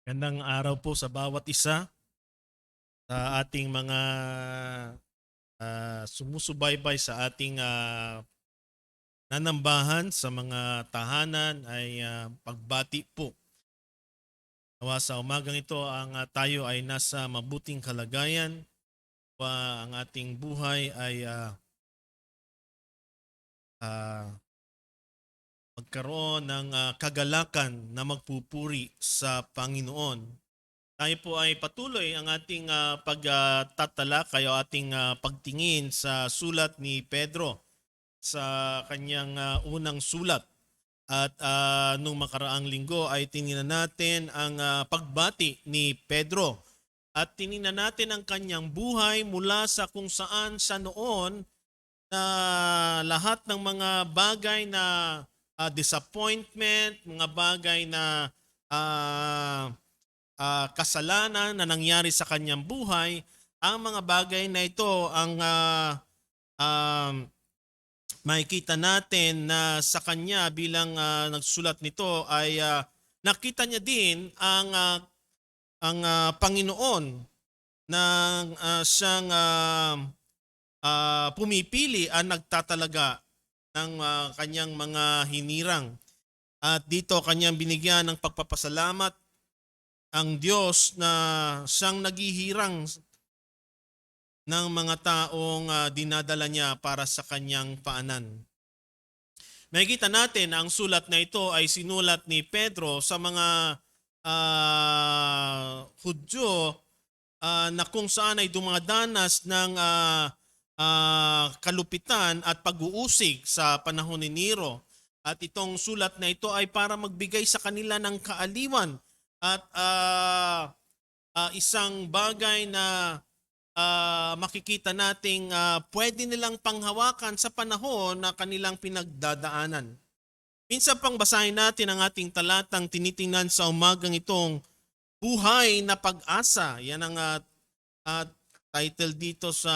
Gandang araw po sa bawat isa, sa ating mga sumusubaybay sa ating nanambahan sa mga tahanan ay pagbati po. Nawa sa umagang ito tayo ay nasa mabuting kalagayan wa ang ating buhay ay ah, magkaroon ng kagalakan na magpupuri sa Panginoon. Tayo po ay patuloy ang ating pagtatalakay o ating pagtingin sa sulat ni Pedro sa kanyang unang sulat. At nung makaraang linggo ay tiningnan natin ang pagbati ni Pedro. At tiningnan natin ang kanyang buhay mula sa kung saan sa noon na lahat ng mga bagay na disappointment, mga bagay na ah, kasalanan na nangyari sa kanyang buhay, ang mga bagay na ito ang um, makikita natin na sa kanya bilang nagsulat nito ay nakita niya din ang Panginoon na siyang pumipili ang nagtatalaga ng kanyang mga hinirang. At dito kanyang binigyan ng pagpapasalamat ang Diyos na siyang naghihirang ng mga taong dinadala niya para sa kanyang paanan. Makikita natin ang sulat na ito ay sinulat ni Pedro sa mga Hudyo na kung saan ay dumadanas ng kalupitan at pag-uusig sa panahon ni Nero. At itong sulat na ito ay para magbigay sa kanila ng kaaliwan at isang bagay na makikita nating pwede nilang panghawakan sa panahon na kanilang pinagdadaanan. Minsan pang basahin natin ang ating talatang tinitingnan sa umagang itong buhay na pag-asa. Yan ang title dito sa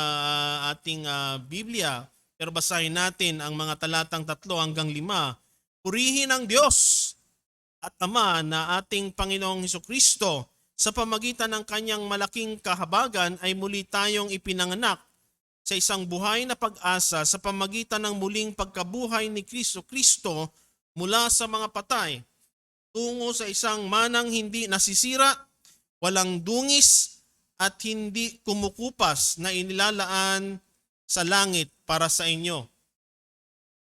ating Biblia. Pero basahin natin ang mga talatang 3 hanggang 5. Purihin ang Diyos at Ama na ating Panginoong Hesukristo. Sa pamagitan ng kanyang malaking kahabagan ay muli tayong ipinanganak sa isang buhay na pag-asa sa pamagitan ng muling pagkabuhay ni Kristo mula sa mga patay tungo sa isang manang hindi nasisira, walang dungis at hindi kumukupas na inilalaan sa langit para sa inyo,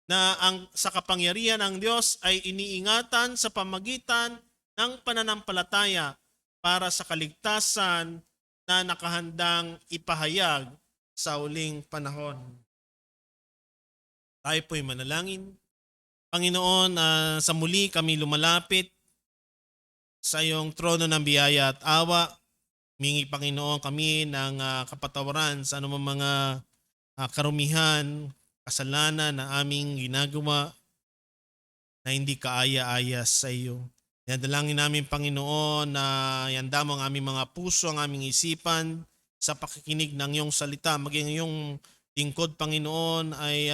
na ang sa kapangyarihan ng Diyos ay iniingatan sa pamagitan ng pananampalataya para sa kaligtasan na nakahandang ipahayag sa uling panahon. Tayo po'y manalangin. Panginoon, sa muli kami lumalapit sa iyong trono ng biyaya at awa. Mingi Panginoon kami ng kapatawaran sa anumang mga karumihan, kasalanan na aming ginagawa na hindi kaaya-aya sa iyo. Dalangin namin Panginoon na yanda mo ang aming mga puso, ang aming isipan sa pakikinig ng iyong salita. Maging iyong lingkod Panginoon ay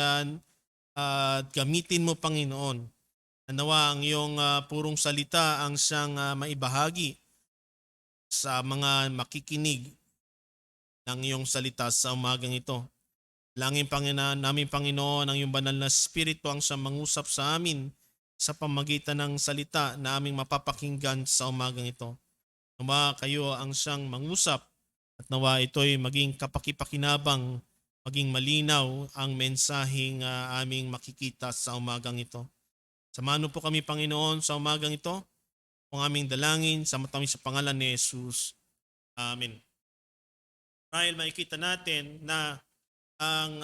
gamitin mo Panginoon. Nawa ang iyong purong salita ang siyang maibahagi sa mga makikinig ng iyong salita sa umagang ito. Langin namin Panginoon ang iyong banal na Espiritu ang siyang mangusap sa amin sa pamagitan ng salita na aming mapapakinggan sa umagang ito. Nawa kayo ang siyang mangusap at nawa ito'y maging kapakipakinabang, maging malinaw ang mensaheng aming makikita sa umagang ito. Samahan po kami Panginoon sa umagang ito, ang aming dalangin sa matamis sa pangalan ni Jesus. Amen. Dahil makikita natin na ang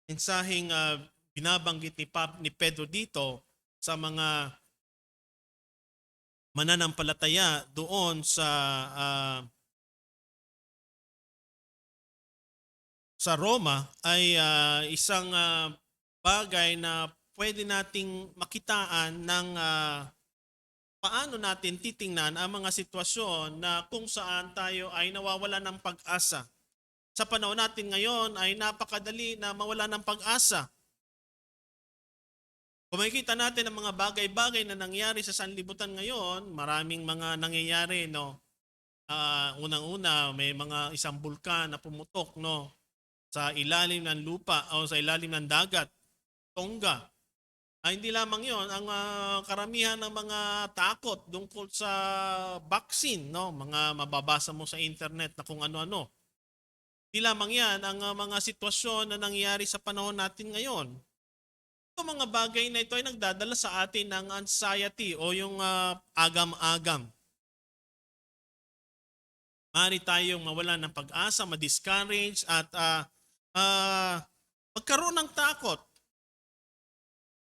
mensaheng binabanggit ni Pedro dito sa mga mananampalataya doon sa Roma ay isang bagay na pwede nating makitaan ng paano natin titingnan ang mga sitwasyon na kung saan tayo ay nawawala ng pag-asa. Sa panahon natin ngayon ay napakadali na mawala ng pag-asa. Kung makikita natin ang mga bagay-bagay na nangyari sa sanlibutan ngayon, maraming mga nangyayari, no? Unang-una, may mga isang bulkan na pumutok, no? Sa ilalim ng lupa o sa ilalim ng dagat, Tonga. Hindi lamang yon, ang karamihan ng mga takot tungkol sa vaccine, no? Mga mababasa mo sa internet na kung ano-ano. Hindi lamang yan, ang mga sitwasyon na nangyayari sa panahon natin ngayon. Ito mga bagay na ito ay nagdadala sa atin ng anxiety o yung agam-agam. Maaari tayong mawalan ng pag-asa, ma-discourage at magkaroon ng takot.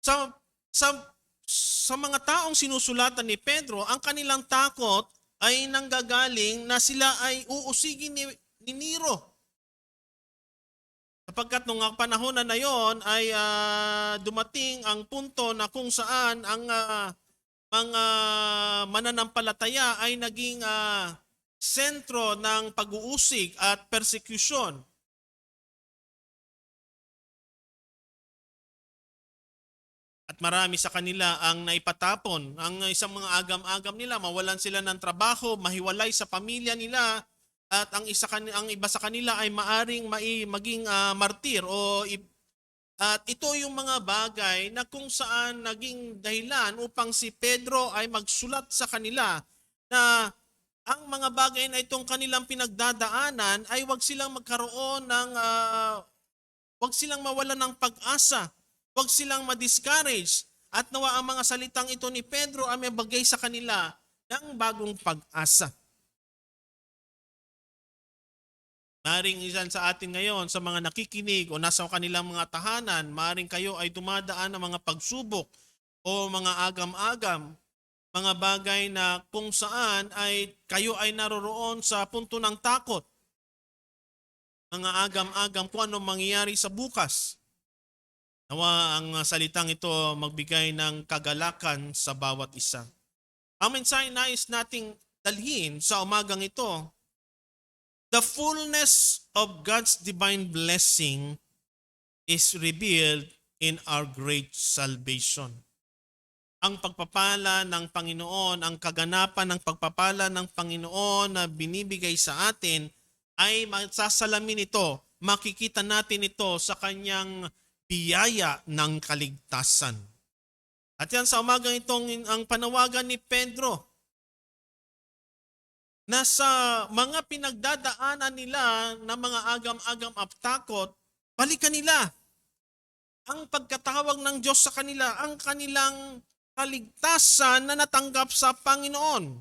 Sa, sa, sa mga taong sinusulatan ni Pedro, ang kanilang takot ay nanggagaling na sila ay uusigin ni Nero. Sapagkat nung panahon na yon ay dumating ang punto na kung saan ang mga mananampalataya ay naging sentro ng pag-uusig at persecution. At marami sa kanila ang naipatapon. Ang isang mga agam-agam nila, mawalan sila ng trabaho, mahiwalay sa pamilya nila, at ang iba sa kanila ay maaring maging martir at ito yung mga bagay na kung saan naging dahilan upang si Pedro ay magsulat sa kanila na ang mga bagay na itong kanilang pinagdadaanan ay wag silang magkaroon ng wag silang mawalan ng pag-asa, wag silang ma-discourage, at nawa ang mga salitang ito ni Pedro ay mabagay sa kanila ng bagong pag-asa. Maring isan sa atin ngayon, sa mga nakikinig o nasa kanilang mga tahanan, maring kayo ay dumadaan ng mga pagsubok o mga agam-agam, mga bagay na kung saan ay kayo ay naroroon sa punto ng takot. Mga agam-agam kung ano mangyayari sa bukas. Nawa ang salitang ito magbigay ng kagalakan sa bawat isa. Ang mensahe nais nating dalhin sa umagang ito, the fullness of God's divine blessing is revealed in our great salvation. Ang pagpapala ng Panginoon, ang kaganapan ng pagpapala ng Panginoon na binibigay sa atin ay masasalamin ito, makikita natin ito sa kanyang biyaya ng kaligtasan. At yan sa umagang itong ang panawagan ni Pedro, na sa mga pinagdadaanan nila na mga agam-agam at takot, balikan nila ang pagkatawag ng Diyos sa kanila, ang kanilang kaligtasan na natanggap sa Panginoon.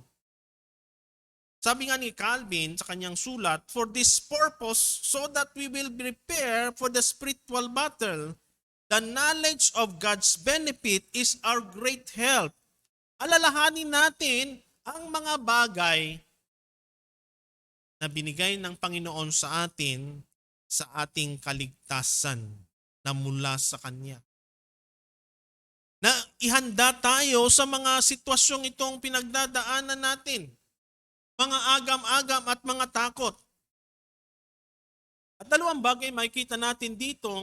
Sabi nga ni Calvin sa kanyang sulat, for this purpose, so that we will prepare for the spiritual battle, the knowledge of God's benefit is our great help. Alalahanin natin ang mga bagay na binigay ng Panginoon sa atin sa ating kaligtasan na mula sa Kanya. Na ihanda tayo sa mga sitwasyong itong pinagdadaanan natin. Mga agam-agam at mga takot. At dalawang bagay makikita natin dito,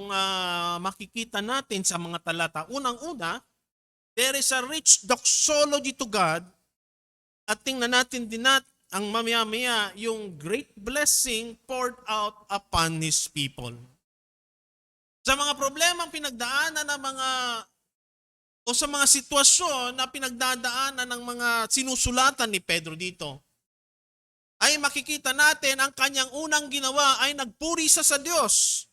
makikita natin sa mga talata. Unang-una, there is a rich doxology to God. At tingnan natin din ang mamaya-maya yung great blessing poured out upon His people. Sa mga problemang pinagdaanan ng o sa mga sitwasyon na pinagdadaanan ng mga sinusulatan ni Pedro dito, ay makikita natin ang kanyang unang ginawa ay nagpuri sa Diyos.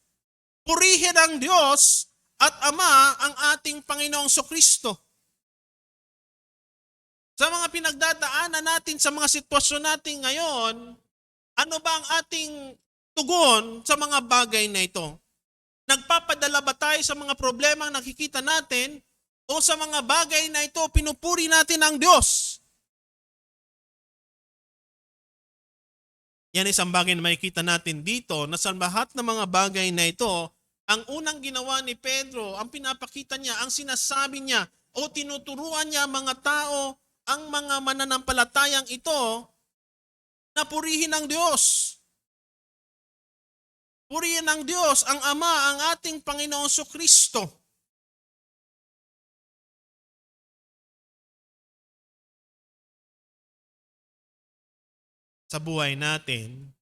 Purihin ang Diyos at Ama ang ating Panginoong Kristo. Sa mga pinagdadaanan natin, sa mga sitwasyon natin ngayon, ano ba ang ating tugon sa mga bagay na ito? Nagpapadala ba tayo sa mga problema ang nakikita natin o sa mga bagay na ito pinupuri natin ang Diyos? Yan isang bagay na makikita natin dito na sa lahat ng mga bagay na ito, ang unang ginawa ni Pedro, ang pinapakita niya, ang sinasabi niya o tinuturuan niya mga tao, ang mga mananampalatayang ito, na purihin ang Diyos. Purihin ang Diyos, ang Ama, ang ating Panginoong Kristo. sa buhay natin,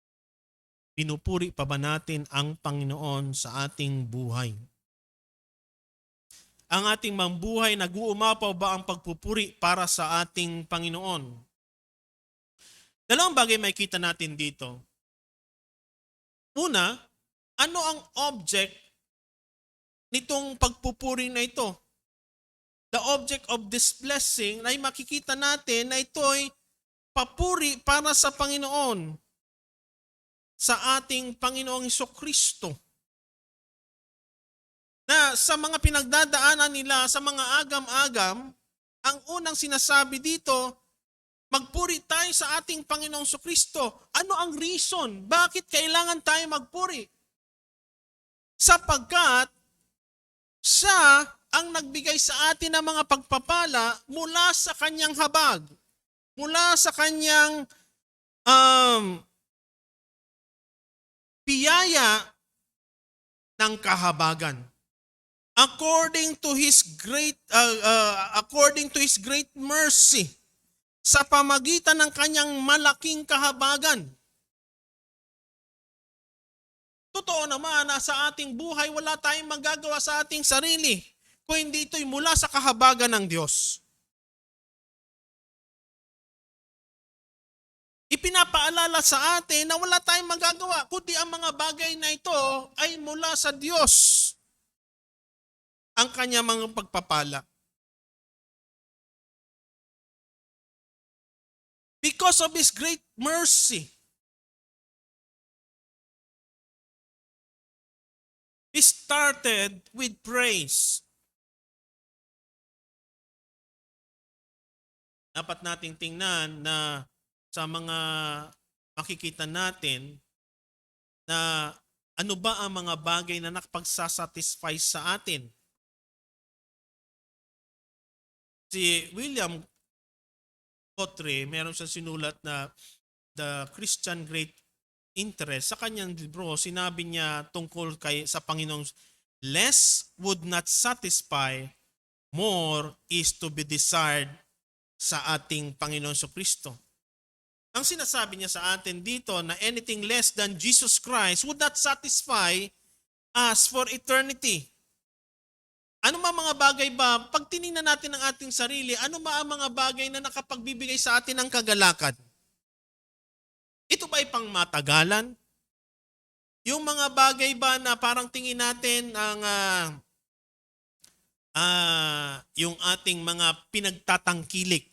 pinupuri pa ba natin ang Panginoon sa ating buhay? Ang ating mambuhay, nag-uumapaw ba ang pagpupuri para sa ating Panginoon? Dalawang bagay makikita natin dito. Una, ano ang object nitong pagpupuri na ito? The object of this blessing ay makikita natin na ito'y papuri para sa Panginoon, sa ating Panginoong Hesukristo. Na sa mga pinagdadaanan nila, sa mga agam-agam, ang unang sinasabi dito, magpuri tayo sa ating Panginoong Hesukristo. Ano ang reason? Bakit kailangan tayo magpuri? Sapagkat siya ang nagbigay sa atin ng mga pagpapala mula sa kanyang habag, mula sa kanyang biyaya ng kahabagan. According to his great mercy, sa pamagitan ng kanyang malaking kahabagan. Totoo naman na sa ating buhay wala tayong magagawa sa ating sarili kung hindi ito'y mula sa kahabagan ng Diyos. Ipinapaalala sa atin na wala tayong magagawa kundi ang mga bagay na ito ay mula sa Diyos. Ang kanya mga pagpapala. Because of His great mercy, He started with praise. Dapat nating tingnan na sa mga makikita natin na ano ba ang mga bagay na nakapagsasatisfy sa atin. Si William Cotre, meron siyang sinulat na The Christian Great Interest. Sa kanyang libro, sinabi niya tungkol sa Panginoong, less would not satisfy, more is to be desired sa ating Panginoong Kristo. Ang sinasabi niya sa atin dito na anything less than Jesus Christ would not satisfy us for eternity. Ano mga bagay ba, pag tinignan natin ang ating sarili, ano ang mga bagay na nakapagbibigay sa atin ng kagalakan? Ito ba ay pang matagalan? Yung mga bagay ba na parang tingin natin ang yung ating mga pinagtatangkilik,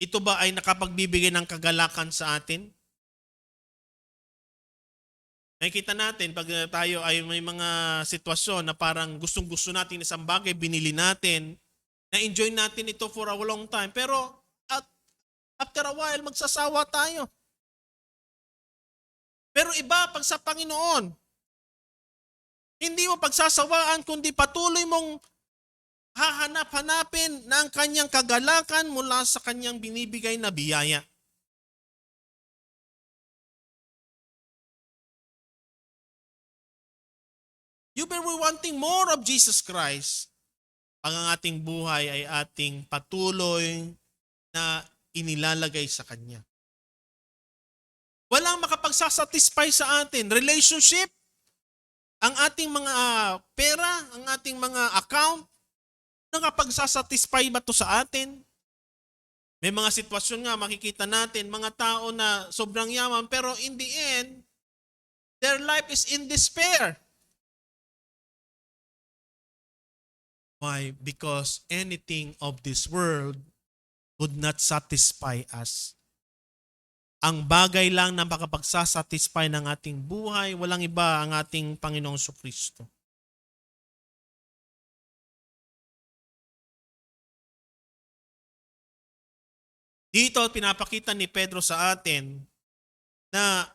ito ba ay nakapagbibigay ng kagalakan sa atin? Nakikita natin pag tayo ay may mga sitwasyon na parang gustong-gusto natin isang bagay, binili natin, na-enjoy natin ito for a long time, pero after a while, magsasawa tayo. Pero iba pag sa Panginoon, hindi mo pagsasawaan kundi patuloy mong hahanap-hanapin ng kanyang kagalakan mula sa kanyang binibigay na biyaya. You be wanting more of Jesus Christ, pag ang ating buhay ay ating patuloy na inilalagay sa Kanya. Walang makapagsasatisfy sa atin. Relationship, ang ating mga pera, ang ating mga account, nakapagsasatisfy ba ito sa atin? May mga sitwasyon nga makikita natin, mga tao na sobrang yaman, pero in the end, their life is in despair. Why? Because anything of this world would not satisfy us. Ang bagay lang na makapagsasatisfy ng ating buhay, walang iba ang ating Panginoong Kristo. Dito pinapakita ni Pedro sa atin na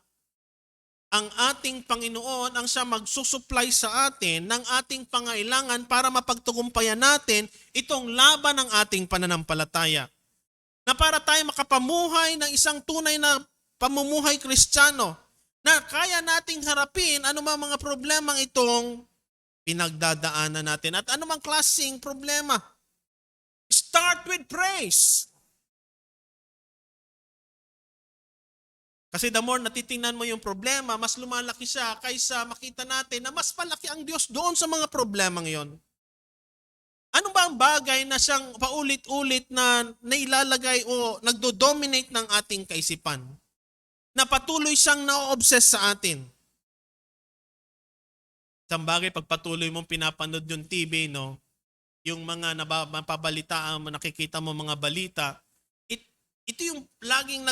ang ating Panginoon ang siya magsusupply sa atin ng ating pangailangan para mapagtagumpayan natin itong laban ng ating pananampalataya. Na para tayo makapamuhay ng isang tunay na pamumuhay Kristiyano na kaya nating harapin anumang mga problemang itong pinagdadaanan natin at anumang klaseng problema. Start with praise. Kasi the more natitingnan mo yung problema, mas lumalaki siya kaysa makita natin na mas malaki ang Diyos doon sa mga problemang yon. Ano ba ang bagay na siyang paulit-ulit na nailalagay o nagdo-dominate ng ating kaisipan? Na patuloy siyang na-obsess sa atin. Isang bagay, pag patuloy mong pinapanood yung TV, no, yung mga napabalitaan mo, nakikita mo mga balita, ito yung laging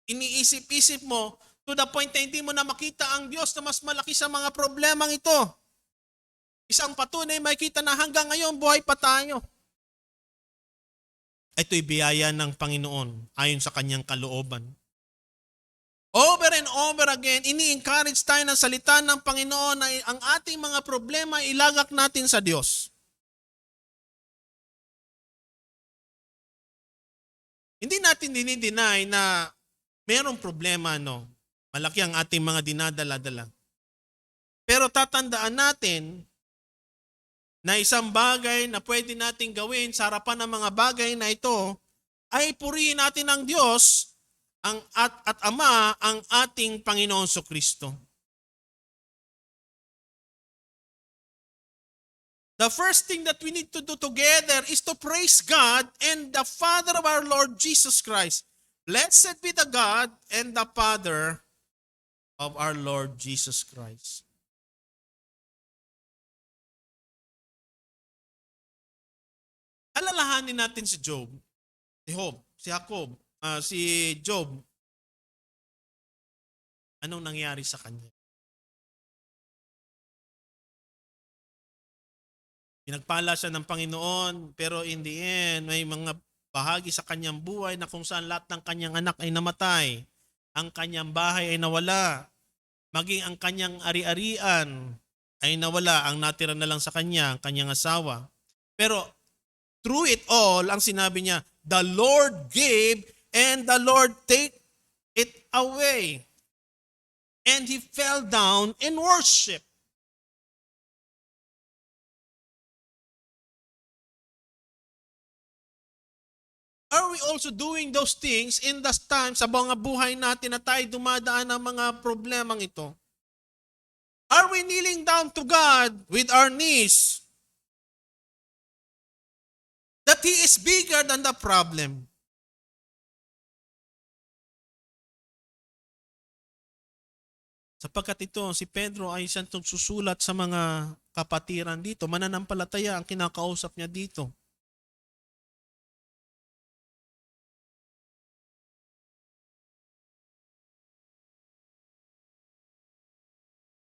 iniisip-isip mo to the point na hindi mo na makita ang Diyos na mas malaki sa mga problemang ito. Isang patunay makikita na hanggang ngayon buhay pa tayo. Ito'y biyaya ng Panginoon ayon sa kanyang kalooban. Over and over again, ini-encourage tayo ng salita ng Panginoon na ang ating mga problema ilagak natin sa Diyos. Hindi natin dinideny na mayroong problema, no? Malaki ang ating mga dinadala-dala. Pero tatandaan natin na isang bagay na pwede nating gawin sa harapan ng mga bagay na ito ay purihin natin ang Diyos at Ama, ang ating Panginoon Kristo. The first thing that we need to do together is to praise God and the Father of our Lord Jesus Christ. Blessed be the God and the Father of our Lord Jesus Christ. Alalahanin natin si Job, si Job. Anong nangyari sa kanya? Pinagpala siya ng Panginoon, pero in the end, may mga bahagi sa kanyang buhay na kung saan lahat ng kanyang anak ay namatay. Ang kanyang bahay ay nawala. Maging ang kanyang ari-arian ay nawala. Ang natira na lang sa kanya, ang kanyang asawa. Pero through it all, ang sinabi niya, the Lord gave and the Lord take it away. And he fell down in worship. Are we also doing those things in the times sa mga buhay natin na tayo dumadaan ng mga problemang ito? Are we kneeling down to God with our knees? That He is bigger than the problem. Sapagkat ito, si Pedro ay siyang susulat sa mga kapatiran dito. Mananampalataya ang kinakausap niya dito.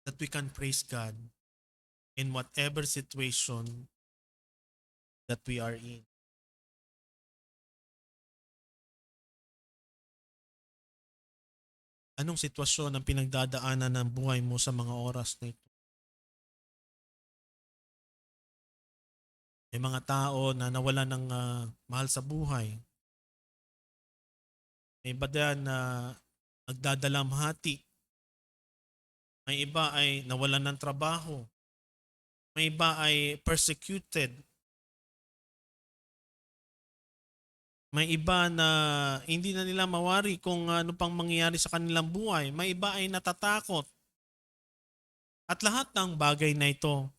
That we can praise God in whatever situation that we are in. Anong sitwasyon ang pinagdadaanan ng buhay mo sa mga oras na ito? May mga tao na nawala ng mahal sa buhay. May iba din na nagdadalamhati. May iba ay nawalan ng trabaho. May iba ay persecuted. May iba na hindi na nila mawari kung ano pang mangyayari sa kanilang buhay. May iba ay natatakot. At lahat ng bagay na ito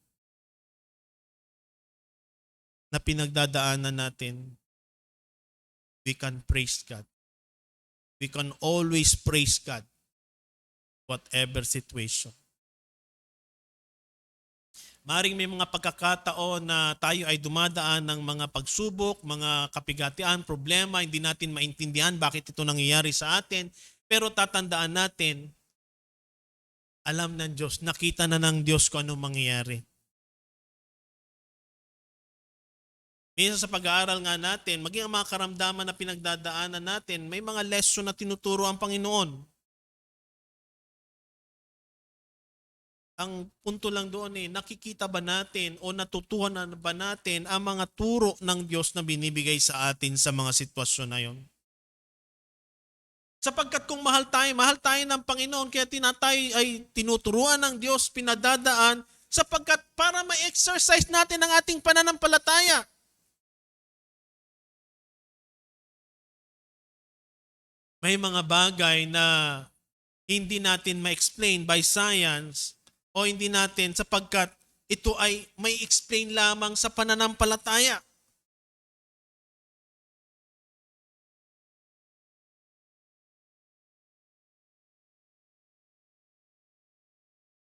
na pinagdadaanan natin, we can praise God. We can always praise God, whatever situation. Maring may mga pagkakataon na tayo ay dumadaan ng mga pagsubok, mga kapigatian, problema, hindi natin maintindihan bakit ito nangyayari sa atin. Pero tatandaan natin, alam ng Diyos, nakita na ng Diyos kung anong mangyayari. Minsan sa pag-aaral nga natin, maging ang mga karamdaman na pinagdadaanan natin, may mga lesson na tinuturo ang Panginoon. Ang punto lang doon nakikita ba natin o natutuhanan ba natin ang mga turo ng Diyos na binibigay sa atin sa mga sitwasyon na yon? Sapagkat kung mahal tayo ng Panginoon, kaya tayo ay tinuturuan ng Diyos, pinadadaan, sapagkat para ma-exercise natin ang ating pananampalataya. May mga bagay na hindi natin ma-explain by science o hindi natin sapagkat ito ay may explain lamang sa pananampalataya.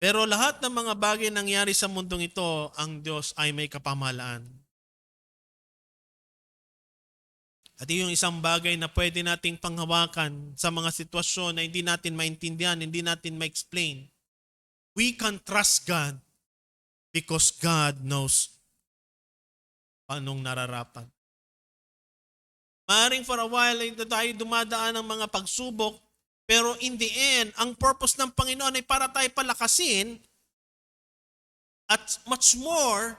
Pero lahat ng mga bagay nangyari sa mundong ito, ang Diyos ay may kapamahalaan. At yung isang bagay na pwede nating panghawakan sa mga sitwasyon na hindi natin maintindihan, hindi natin ma-explain. We can trust God because God knows paanong nararapat. Maaring for a while ay tayo dumadaan ng mga pagsubok, pero in the end, ang purpose ng Panginoon ay para tayo palakasin at much more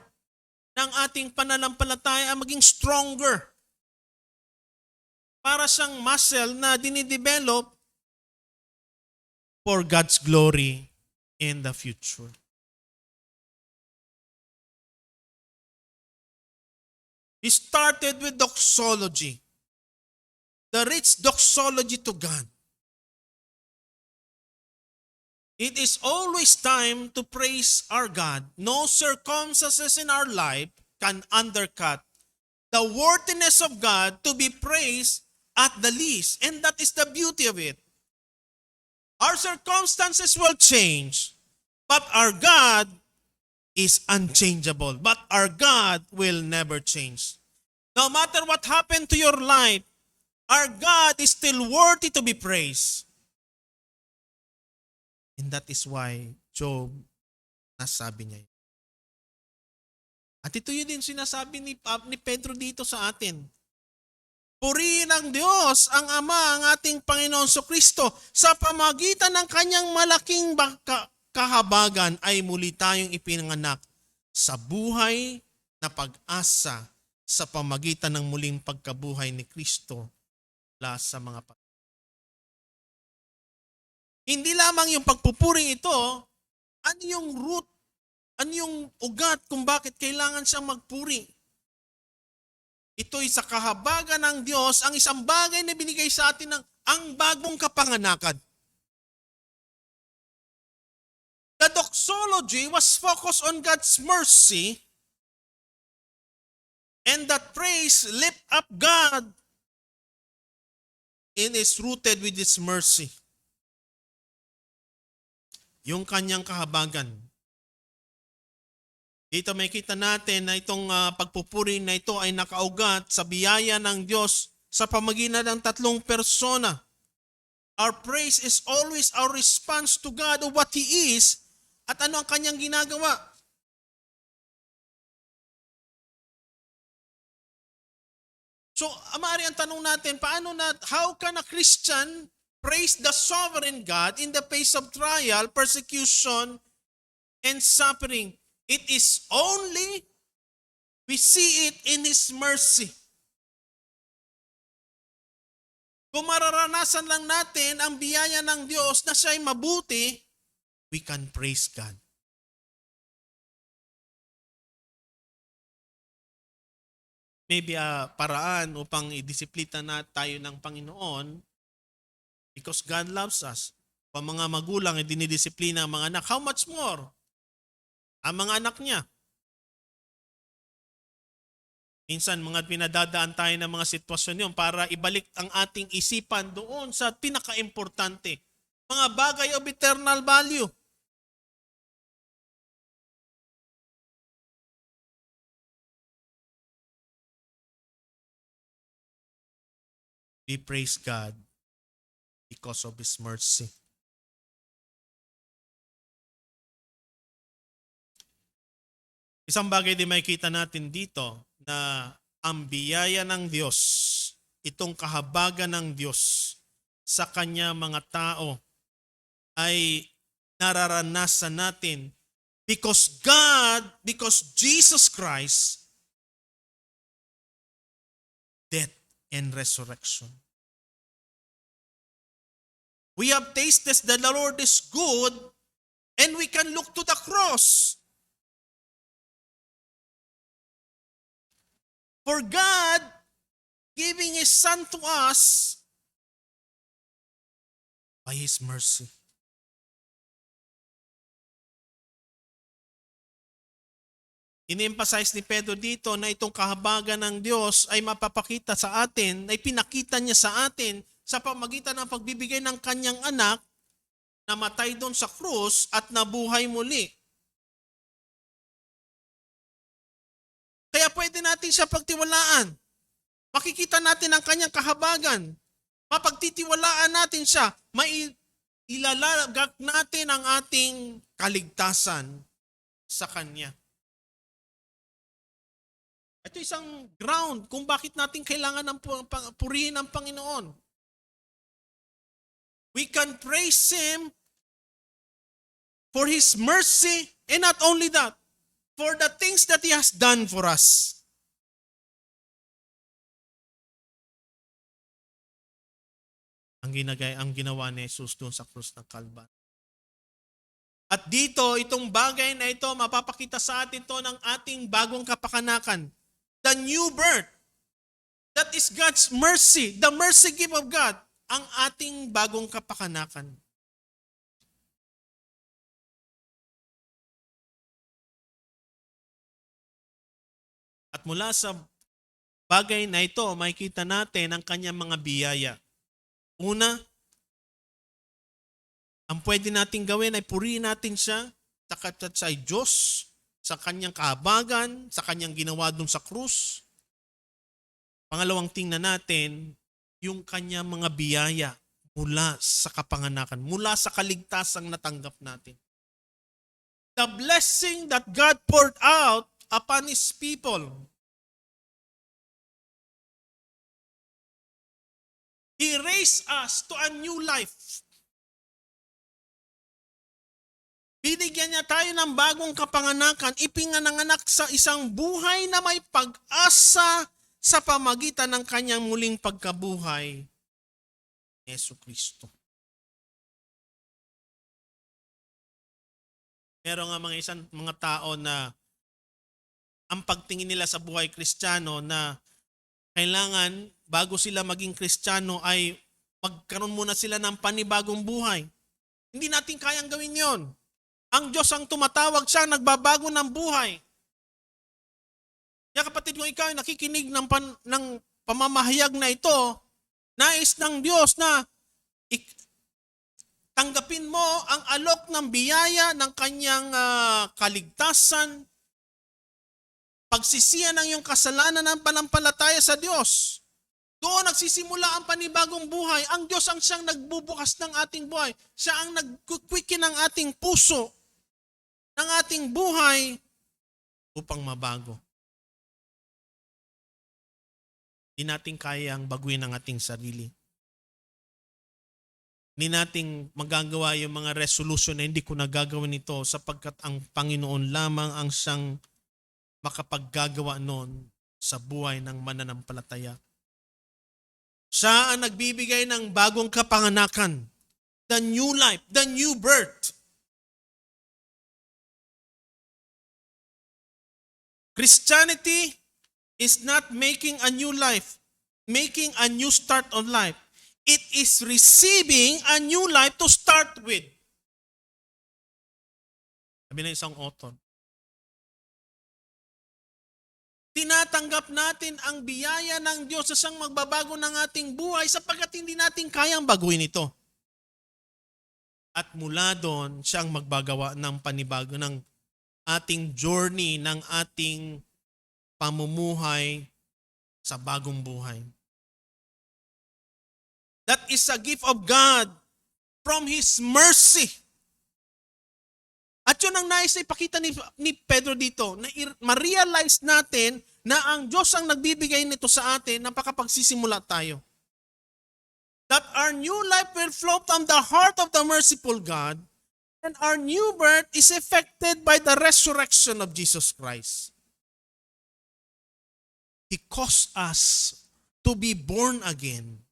ng ating pananampalataya ay maging stronger. Para siyang muscle na dinidevelop for God's glory in the future. He started with doxology. The rich doxology to God. It is always time to praise our God. No circumstances in our life can undercut the worthiness of God to be praised at the least. And that is the beauty of it. Our circumstances will change, but our God is unchangeable. But our God will never change. No matter what happened to your life, our God is still worthy to be praised. And that is why Job, nasabi niya. At ito yun din sinasabi ni Pedro dito sa atin. Purihin ng Diyos ang Ama, ang ating Panginoon Kristo, sa pamagitan ng kanyang malaking kahabagan ay muli tayong ipinanganak sa buhay na pag-asa sa pamagitan ng muling pagkabuhay ni Kristo mula sa mga patay. Hindi lamang yung pagpupuring ito, ano yung root, ano yung ugat kung bakit kailangan siyang magpuri. Ito'y sa kahabagan ng Diyos, ang isang bagay na binigay sa atin ng ang bagong kapanganakan. The doxology was focused on God's mercy, and that praise lift up God and is rooted with His mercy. Yung kanyang kahabagan. Dito may kita natin na itong pagpupuri na ito ay nakaugat sa biyaya ng Diyos sa pamagitan ng tatlong persona. Our praise is always our response to God of what He is at ano ang kanyang ginagawa. So, maaari ang tanong natin, how can a Christian praise the sovereign God in the face of trial, persecution, and suffering? It is only we see it in His mercy. Kung mararanasan lang natin ang biyaya ng Diyos na siya'y mabuti, we can praise God. Maybe paraan upang idisiplita na tayo ng Panginoon because God loves us. Pag mga magulang ay dinidisiplina ang mga anak, how much more ang mga anak niya? Minsan mga pinadadaan tayo ng mga sitwasyon yun para ibalik ang ating isipan doon sa pinaka-importante. Mga bagay of eternal value. We praise God because of His mercy. Isang bagay din makikita natin dito na ang biyaya ng Diyos, itong kahabagan ng Diyos sa Kanya mga tao ay nararanasan natin because Jesus Christ, death and resurrection. We have tasted that the Lord is good and we can look to the cross. For God giving His Son to us by His mercy. In-emphasize ni Pedro dito na itong kahabagan ng Diyos ay mapapakita sa atin, ay pinakita niya sa atin sa pamagitan ng pagbibigay ng kanyang anak na matay doon sa krus at nabuhay muli. Kaya pwede natin siya pagtiwalaan. Makikita natin ang kanyang kahabagan. Mapagtitiwalaan natin siya. Ilalagak natin ang ating kaligtasan sa kanya. Ito isang ground kung bakit natin kailangan ng purihin ang Panginoon. We can praise Him for His mercy and not only that, for the things that He has done for us. Ang ginawa ni Jesus doon sa krus ng Kalbaryo. At dito, itong bagay na ito, mapapakita sa atin to ng ating bagong kapakanakan. The new birth. That is God's mercy. The mercy gift of God. Ang ating bagong kapakanakan. At mula sa bagay na ito, makikita natin ang kanyang mga biyaya. Una, ang pwede natin gawin ay purihin natin siya sa Diyos, sa kanyang kahabagan, sa kanyang ginawa dun sa krus. Pangalawang tingnan natin yung kanyang mga biyaya mula sa kapanganakan, mula sa kaligtasang natanggap natin. The blessing that God poured out upon His people. He raised us to a new life. Binigyan niya tayo ng bagong kapanganakan, ipinanganak sa isang buhay na may pag-asa sa pamagitan ng kanyang muling pagkabuhay, Yesu Kristo. Meron nga mga tao na ang pagtingin nila sa buhay Kristiyano na kailangan bago sila maging Kristiyano ay magkaroon muna sila ng panibagong buhay. Hindi natin kayang gawin yon. Ang Diyos ang tumatawag, siya nagbabago ng buhay. Kaya kapatid, kung ikaw ay nakikinig ng pamamahayag na ito, nais ng Diyos na tanggapin mo ang alok ng biyaya ng kanyang kaligtasan, pagsisiyan ng iyong kasalanan ng panampalataya sa Diyos. Doon nagsisimula ang panibagong buhay. Ang Diyos ang siyang nagbubukas ng ating buhay. Siya ang nagkukwikin ng ating puso, ng ating buhay upang mabago. Hindi natin kayang baguhin ang ating sarili. Hindi natin magagawa yung mga resolution na hindi ko nagagawin ito sapagkat ang Panginoon lamang ang siyang makapaggagawa noon sa buhay ng mananampalataya. Siya ang nagbibigay ng bagong kapanganakan, the new life, the new birth. Christianity is not making a new life, making a new start on life. It is receiving a new life to start with. Sabi na isang author. Tinatanggap natin ang biyaya ng Diyos sa siyang magbabago ng ating buhay sapagkat hindi natin kayang baguhin ito. At mula doon, siyang magbagawa ng panibago ng ating journey, ng ating pamumuhay sa bagong buhay. That is a gift of God from His mercy. At yun ang nais na ipakita ni Pedro dito, na ma-realize natin na ang Diyos ang nagbibigay nito sa atin na pakapagsisimula tayo. That our new life will flow from the heart of the merciful God, and our new birth is effected by the resurrection of Jesus Christ. He caused us to be born again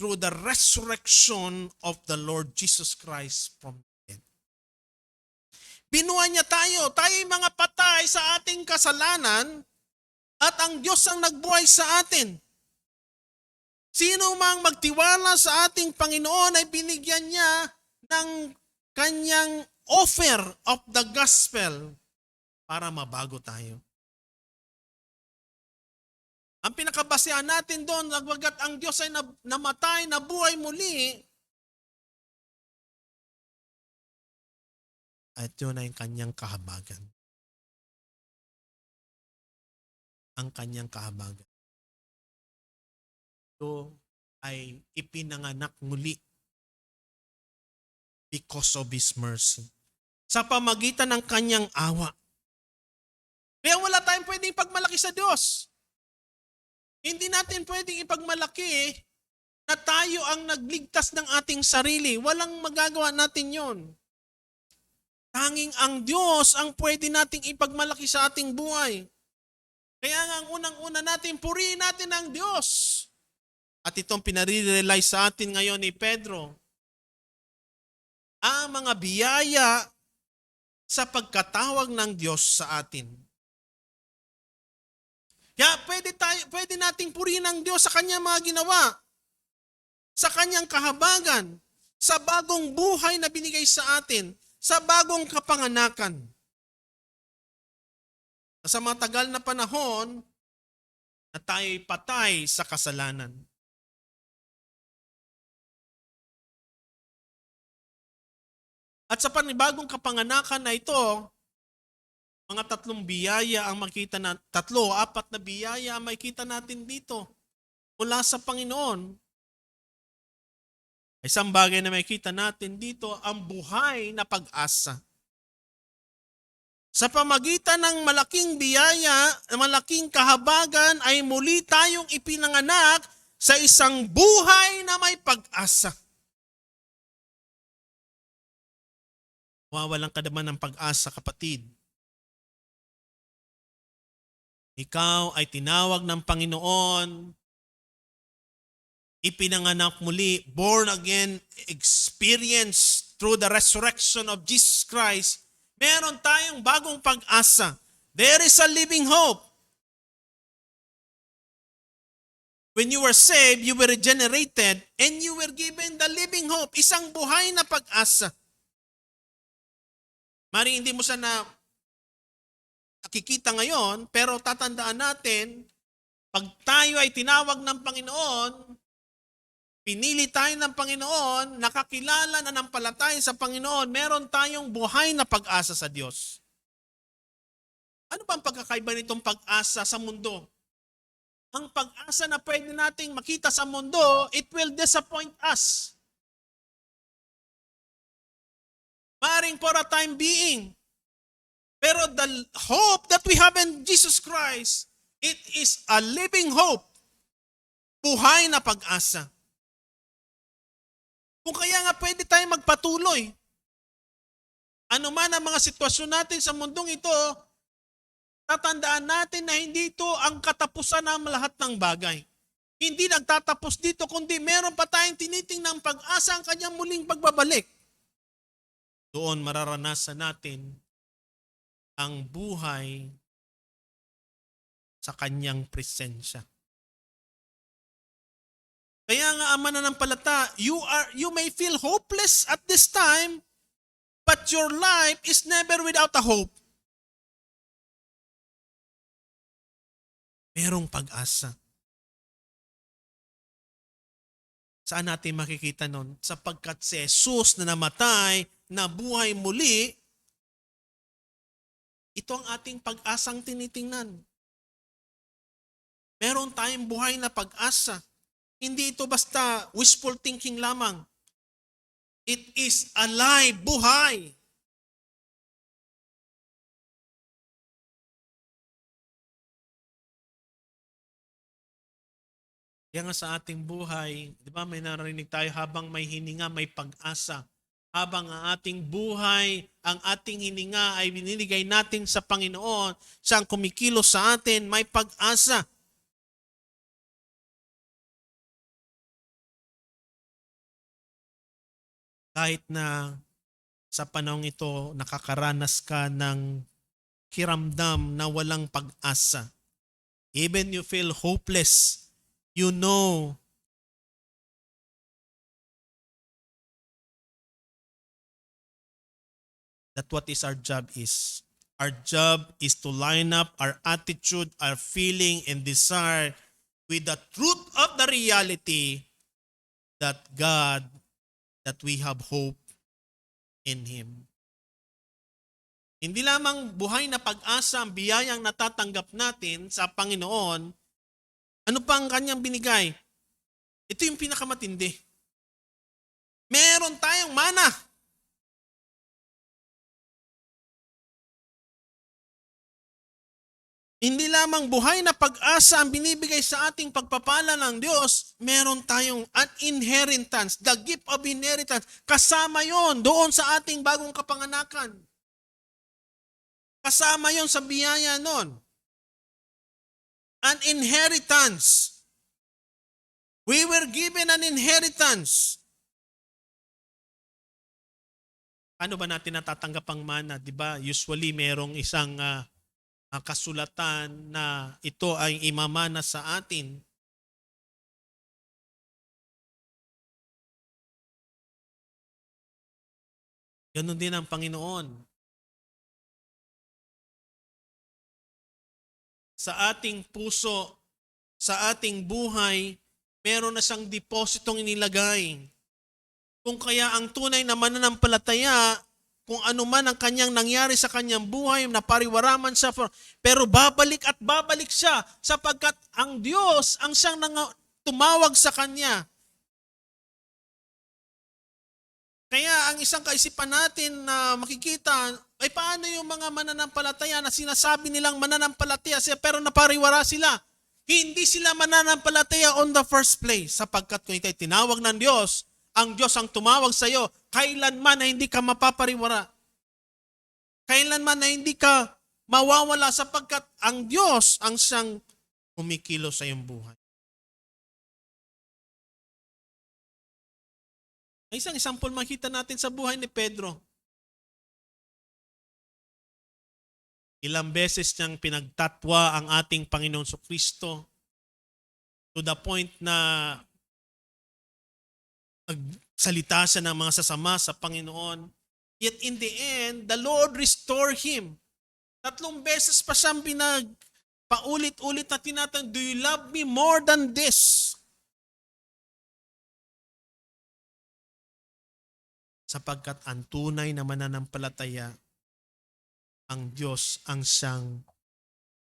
through the resurrection of the Lord Jesus Christ from the dead. Binuhay niya tayo. Tayo'y mga patay sa ating kasalanan at ang Diyos ang nagbuhay sa atin. Sino mang magtiwala sa ating Panginoon ay binigyan niya ng kanyang offer of the gospel. para mabago tayo. Ang pinakabasehan natin doon, nagwagat ang Diyos ay namatay, nabuhay muli, at yun ay kanyang kahabagan. Ang kanyang kahabagan. Ito ay ipinanganak muli because of His mercy. Sa pamagitan ng kanyang awa. Kaya wala tayong pwedeng ipagmalaki sa Diyos. Hindi natin pwedeng ipagmalaki na tayo ang nagligtas ng ating sarili. Walang magagawa natin yon. Tanging ang Diyos ang pwede nating ipagmalaki sa ating buhay. Kaya nga ang unang-una natin, purihin natin ang Diyos. At itong pinare-realize sa atin ngayon ni Pedro, ang mga biyaya sa pagkatawag ng Diyos sa atin. Kaya pwede nating purihin ang Diyos sa kanyang mga ginawa, sa kanyang kahabagan, sa bagong buhay na binigay sa atin, sa bagong kapanganakan. Sa matagal na panahon na tayo'y patay sa kasalanan. At sa panibagong kapanganakan na ito, mga tatlong biyaya ang makita na, apat na biyaya ang makita natin dito mula sa Panginoon. Isang bagay na makita natin dito, ang buhay na pag-asa. Sa pamagitan ng malaking biyaya, malaking kahabagan ay muli tayong ipinanganak sa isang buhay na may pag-asa. Wawalan ka naman ng pag-asa, kapatid. Ikaw ay tinawag ng Panginoon, ipinanganak muli, born again experience through the resurrection of Jesus Christ. Meron tayong bagong pag-asa. There is a living hope. When you were saved, you were regenerated, and you were given the living hope. Isang buhay na pag-asa. Mari hindi mo sana nakikita ngayon, pero tatandaan natin, pag tayo ay tinawag ng Panginoon, pinili tayo ng Panginoon, nakakilala na ng palatay sa Panginoon, meron tayong buhay na pag-asa sa Diyos. Ano ba ang pagkakaiba nitong pag-asa sa mundo? Ang pag-asa na pwede nating makita sa mundo, it will disappoint us. Maring for a time being. Pero the hope that we have in Jesus Christ, it is a living hope. Buhay na pag-asa. Kung kaya nga pwede tayong magpatuloy. Ano man ang mga sitwasyon natin sa mundong ito, tatandaan natin na hindi ito ang katapusan ng lahat ng bagay. Hindi nagtatapos dito, kundi meron pa tayong tinitingnang pag-asa ang kanyang muling pagbabalik. Doon mararanasan natin ang buhay sa kanyang presensya. Kaya nga ang mananampalata, you may feel hopeless at this time, but your life is never without a hope. Merong pag-asa. Saan natin makikita nun? Sapagkat si Jesus na namatay, na buhay muli, ito ang ating pag-asang tinitingnan. Meron tayong buhay na pag-asa. Hindi ito basta wishful thinking lamang. It is alive, buhay. Kaya nga sa ating buhay, di ba may narinig tayo, habang may hininga, may pag-asa. Habang ang ating buhay, ang ating hininga ay biniligay natin sa Panginoon, siyang kumikilos sa atin, may pag-asa. Kahit na sa panahong ito, nakakaranas ka ng kiramdam na walang pag-asa. Even you feel hopeless, you know that what is our job is, Our job is to line up our attitude, our feeling, and desire with the truth of the reality that God, that we have hope in Him. Hindi lamang buhay na pag-asa ang biyayang natatanggap natin sa Panginoon, ano pa ang Kanyang binigay? Ito yung pinakamatindi. Meron tayong mana. Hindi lamang buhay na pag-asa ang binibigay sa ating pagpapala ng Diyos, meron tayong an inheritance, the gift of inheritance. Kasama yon doon sa ating bagong kapanganakan. Kasama yon sa biyaya nun. An inheritance. We were given an inheritance. Ano ba natin natatanggap ang mana? Diba? Usually merong isang kasulatan na ito ay imamana sa atin. Ganon din ang Panginoon. Sa ating puso, sa ating buhay, meron na siyang depositong inilagay. Kung kaya ang tunay na mananampalataya, kung ano man ang kanyang nangyari sa kanyang buhay, napariwaraman siya, pero babalik at babalik siya sapagkat ang Diyos ang siyang tumawag sa kanya. Kaya ang isang kaisipan natin na makikita, ay paano yung mga mananampalataya na sinasabi nilang mananampalataya siya pero napariwara sila? Hindi sila mananampalataya on the first place sapagkat kung ito'y tinawag ng Diyos, ang Diyos ang tumawag sa iyo, kailanman na hindi ka mapapariwara. Kailanman na hindi ka mawawala sapagkat ang Diyos ang siyang kumikilos sa iyong buhay. Isang example makita natin sa buhay ni Pedro. Ilang beses niyang pinagtatwa ang ating Panginoon Kristo to the point na salita siya ng mga sasama sa Panginoon. Yet in the end, the Lord restored him. 3 beses pa siyang paulit-ulit na tinatanong, do you love me more than this? Sapagkat ang tunay na mananampalataya, ang Diyos ang siyang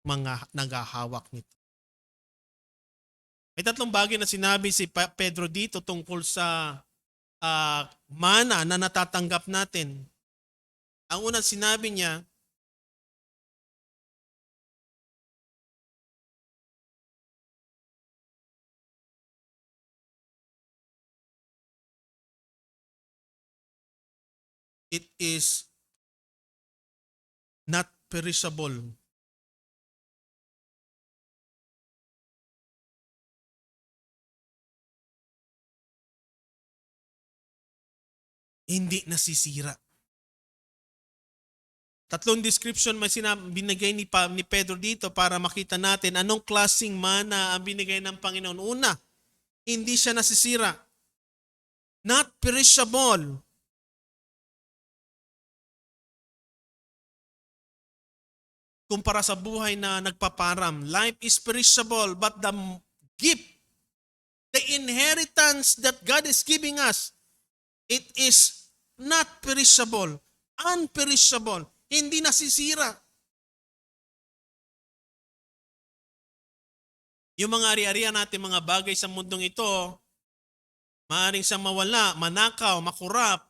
mga naghahawak nito. May 3 bagay na sinabi si Pedro dito tungkol sa mana na natatanggap natin. Ang unang sinabi niya, it is not perishable. Hindi nasisira. 3 description may binigay ni Pedro dito para makita natin anong klaseng mana ang binigay ng Panginoon. Una, hindi siya nasisira. Not perishable. Kumpara sa buhay na nagpaparam, life is perishable, but the gift, the inheritance that God is giving us, it is not perishable, unperishable, hindi nasisira. Yung mga ari-arian natin, mga bagay sa mundong ito, maaaring siyang mawala, manakaw, makurap.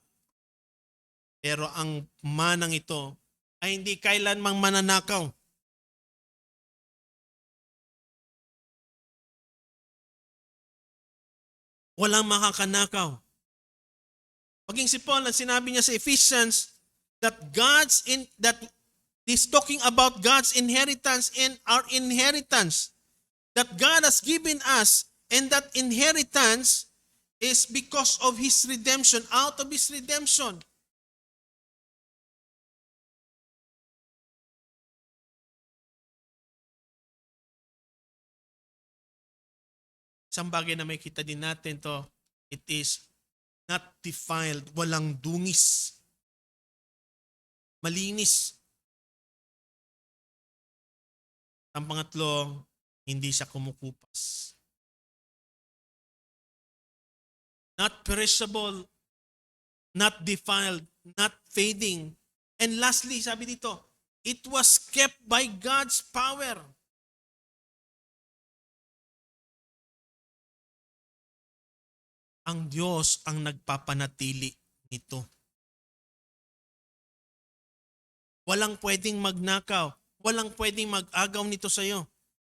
Pero ang manang ito ay hindi kailanmang mananakaw. Walang makakanakaw. Paging si Paul, ang sinabi niya sa Ephesians, that he's talking about God's inheritance and our inheritance that God has given us, and that inheritance is because of His redemption, out of His redemption. Isang bagay na may kita din natin to, it is not defiled, walang dungis. Malinis. Ang pangatlo, hindi siya kumukupas. Not perishable, not defiled, not fading. And lastly, sabi dito, it was kept by God's power. Ang Diyos ang nagpapanatili nito. Walang pwedeng magnakaw. Walang pwedeng mag-agaw nito sa iyo.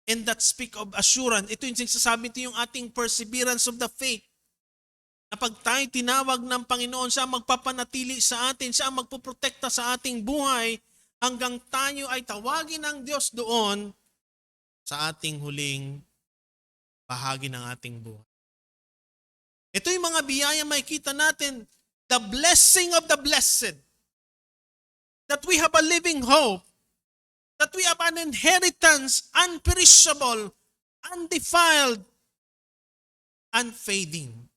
And that speak of assurance. Ito yung sinasabi, ito yung ating perseverance of the faith. Na pag tayo tinawag ng Panginoon, siya magpapanatili sa atin, siya ang magpuprotekta sa ating buhay hanggang tayo ay tawagin ng Diyos doon sa ating huling bahagi ng ating buhay. Ito yung mga biyaya makikita natin, the blessing of the blessed. That we have a living hope. That we have an inheritance, unperishable, undefiled, unfading.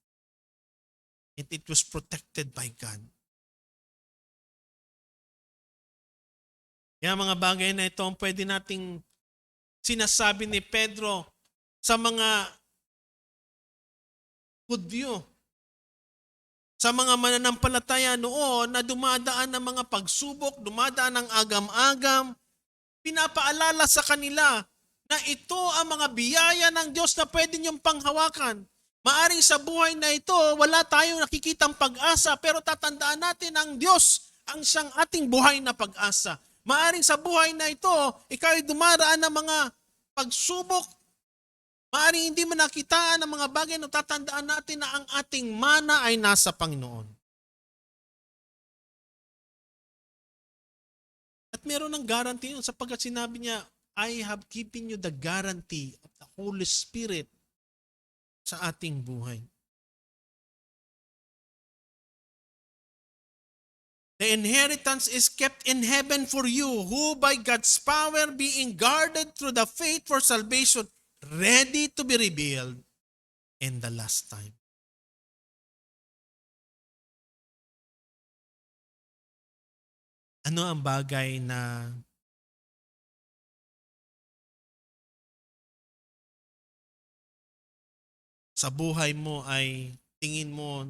And it was protected by God. Kaya mga bagay na ito ang pwede nating sinasabi ni Pedro sa mga Hudyo, sa mga mananampalataya noon na dumadaan ng mga pagsubok, dumadaan ng agam-agam, pinapaalala sa kanila na ito ang mga biyaya ng Diyos na pwede niyong panghawakan. Maaring sa buhay na ito, wala tayong nakikitang pag-asa, pero tatandaan natin ang Diyos ang siyang ating buhay na pag-asa. Maaring sa buhay na ito, ikaw ay dumaraan ng mga pagsubok, maaring hindi mo nakitaan ang mga bagay na tatandaan natin na ang ating mana ay nasa Panginoon. At meron ng guarantee yun sapagkat sinabi niya, I have given you the guarantee of the Holy Spirit sa ating buhay. The inheritance is kept in heaven for you, who by God's power being guarded through the faith for salvation, ready to be revealed in the last time. Ano ang bagay na sa buhay mo ay tingin mo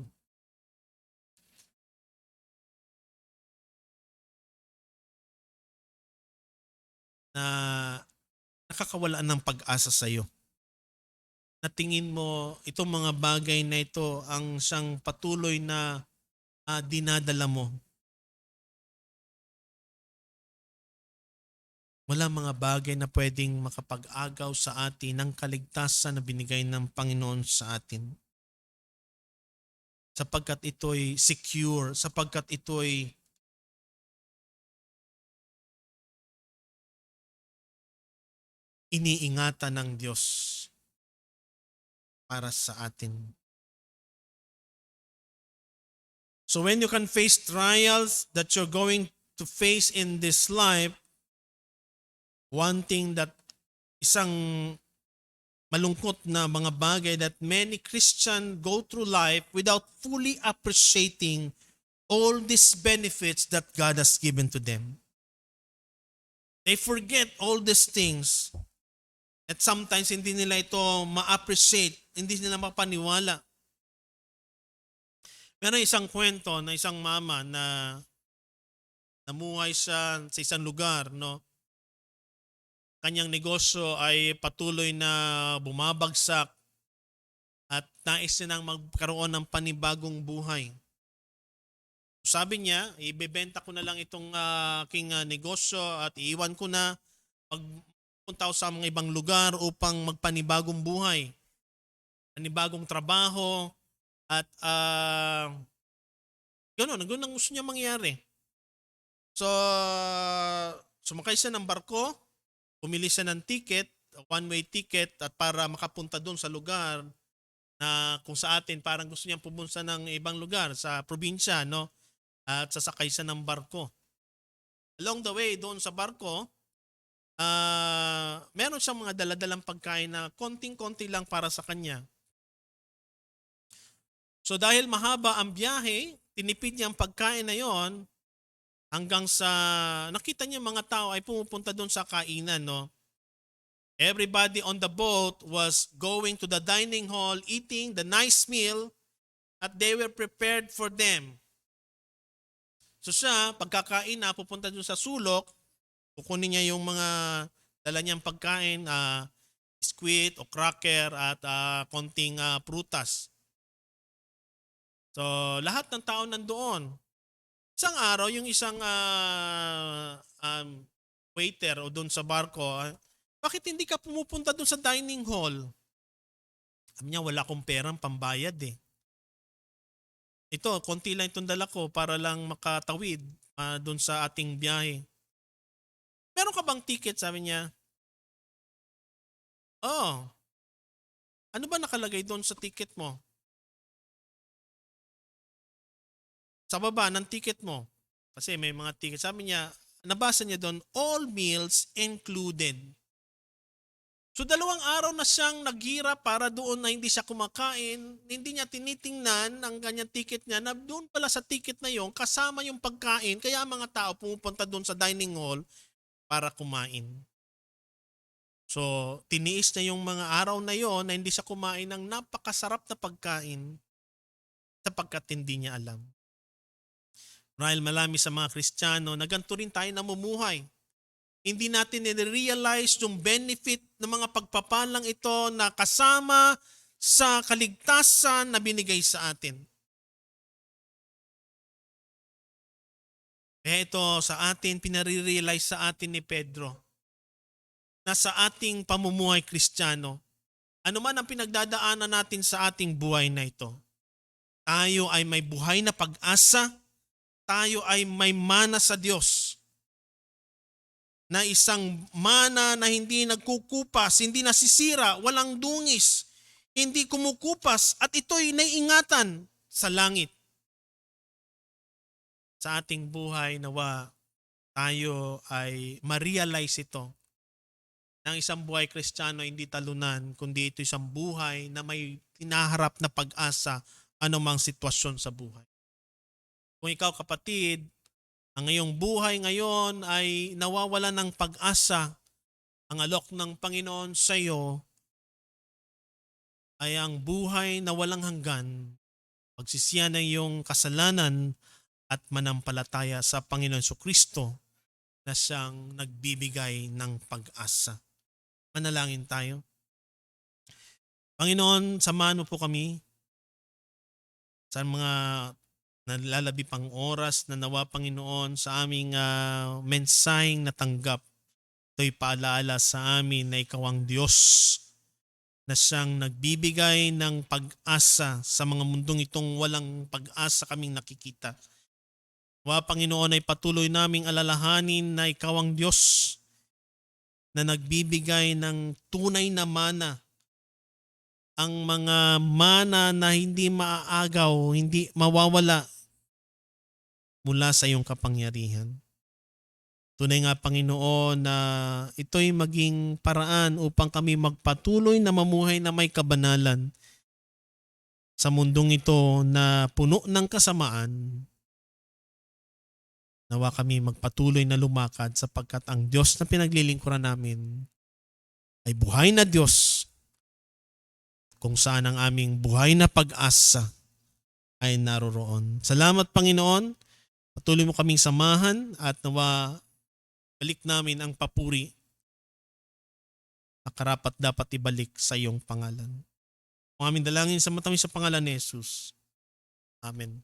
na nakakawalaan ng pag-asa sa iyo? Na tingin mo itong mga bagay na ito ang siyang patuloy na dinadala mo? Wala mga bagay na pwedeng makapag-agaw sa atin ng kaligtasan na binigay ng Panginoon sa atin. Sapagkat ito'y secure, sapagkat ito'y iniingatan ng Diyos para sa atin. So when you can face trials that you're going to face in this life, one thing that isang malungkot na mga bagay that many Christians go through life without fully appreciating all these benefits that God has given to them. They forget all these things at sometimes hindi nila ito ma-appreciate, hindi nila mapaniwala. Meron isang kwento na isang mama na namuhay siya sa isang lugar, no? Kanyang negosyo ay patuloy na bumabagsak at nais niya nang magkaroon ng panibagong buhay. Sabi niya, ibebenta ko na lang itong aking negosyo at iiwan ko na, magpunta ako sa mga ibang lugar upang magpanibagong buhay, panibagong trabaho at gano'n ang gusto niya mangyari. So, sumakay siya ng barko, pumili siya ng ticket, one-way ticket at para makapunta doon sa lugar na kung sa atin parang gusto niya pumunta ng ibang lugar sa probinsya, no? At sasakay siya ng barko. Along the way doon sa barko, meron siyang mga daladalang pagkain na konting-konti lang para sa kanya. So dahil mahaba ang biyahe, tinipid niya ang pagkain na yon hanggang sa nakita niya mga tao ay pumupunta doon sa kainan, no? Everybody on the boat was going to the dining hall, eating the nice meal at they were prepared for them. So siya, pagkakain na, pupunta dun sa sulok, kukunin niya yung mga dala niyang pagkain, squid o cracker at konting prutas. So lahat ng tao nandoon. Isang araw, yung isang waiter o doon sa barko, bakit hindi ka pumupunta doon sa dining hall? Sabi niya, wala akong perang pambayad eh. Ito, konti lang itong dala ko para lang makatawid doon sa ating biyahe. Meron ka bang ticket? Sabi niya. Oh, ano ba nakalagay doon sa ticket mo? Sa baba ng ticket mo. Kasi may mga ticket. Sabi niya, nabasa niya doon, all meals included. So 2 araw na siyang naghirap para doon na hindi siya kumakain, hindi niya tinitingnan ang kanyang ticket niya na doon pala sa ticket na yon kasama yung pagkain, kaya mga tao pumupunta doon sa dining hall para kumain. So tiniis niya yung mga araw na yon na hindi siya kumain ng napakasarap na pagkain sapagkat hindi niya alam. Dahil marami sa mga Kristiyano na ganito rin tayo namumuhay. Hindi natin nire-realize yung benefit ng mga pagpapalang ito na kasama sa kaligtasan na binigay sa atin. Kaya ito sa atin, pinare-realize sa atin ni Pedro na sa ating pamumuhay Kristiyano, ano man ang pinagdadaanan natin sa ating buhay na ito, tayo ay may buhay na pag-asa, tayo ay may mana sa Diyos. Na isang mana na hindi nagkukupas, hindi nasisira, walang dungis, hindi kumukupas at ito'y naiingatan sa langit. Sa ating buhay nawa tayo ay ma-realize ito. Na ang isang buhay Kristiyano hindi talunan, kundi ito isang buhay na may hinaharap na pag-asa anumang sitwasyon sa buhay. Kung ikaw kapatid, ang iyong buhay ngayon ay nawawala ng pag-asa, ang alok ng Panginoon sa iyo ay ang buhay na walang hanggan, pagsisiya ng iyong kasalanan at manampalataya sa Panginoon Jesucristo na siyang nagbibigay ng pag-asa. Manalangin tayo. Panginoon, samahan mo po kami sa mga nalalabi pang oras na nawa Panginoon sa aming mensaheng natanggap. Ito'y paalaala sa amin na ikaw ang Diyos na siyang nagbibigay ng pag-asa sa mga mundong itong walang pag-asa kaming nakikita. Nawa Panginoon ay patuloy naming alalahanin na ikaw ang Diyos na nagbibigay ng tunay na mana. Ang mga mana na hindi maaagaw, hindi mawawala mula sa iyong kapangyarihan. Tunay nga Panginoon na ito'y maging paraan upang kami magpatuloy na mamuhay na may kabanalan sa mundong ito na puno ng kasamaan. Nawa kami magpatuloy na lumakad sapagkat ang Diyos na pinaglilingkuran namin ay buhay na Diyos kung saan ang aming buhay na pag-asa ay naroroon. Salamat Panginoon. Patuloy mo kaming samahan at nawa balik namin ang papuri na karapat dapat ibalik sa iyong pangalan. Ang aming dalangin sa matamis sa pangalan ni Jesus. Amen.